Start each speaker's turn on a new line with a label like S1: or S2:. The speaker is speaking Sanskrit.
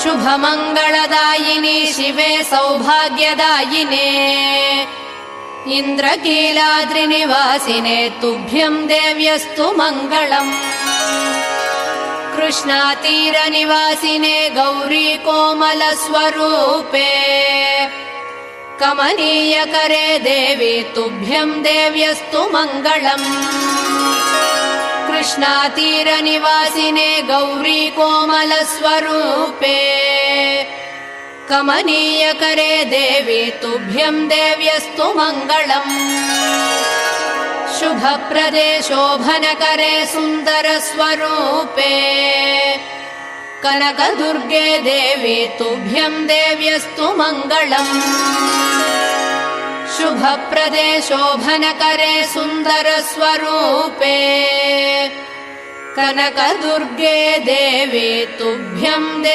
S1: शुभमङ्गलदायिनि शिवे सौभाग्यदायिने इन्द्रकीलाद्रिनिवासिने तुभ्यं देव्यस्तु मङ्गलम् कृष्णातीरनिवासिने गौरी कोमलस्वरूपे कमनीयकरे देवी तुभ्यं देव्यस्तु मङ्गलम् कृष्णातीरनिवासिने गौरी कोमलस्वरूपे कमनीयकरे देवी तुभ्यं देव्यस्तु मङ्गलम् शुभप्रदे शोभनकरे सुन्दरस्वरूपे कनकदुर्गे देवी तुभ्यं देव्यस्तु मङ्गलम् शुभप्रदे शोभनकरे सुन्दरस्वरूपे कनकदुर्गे देवी तुभ्यं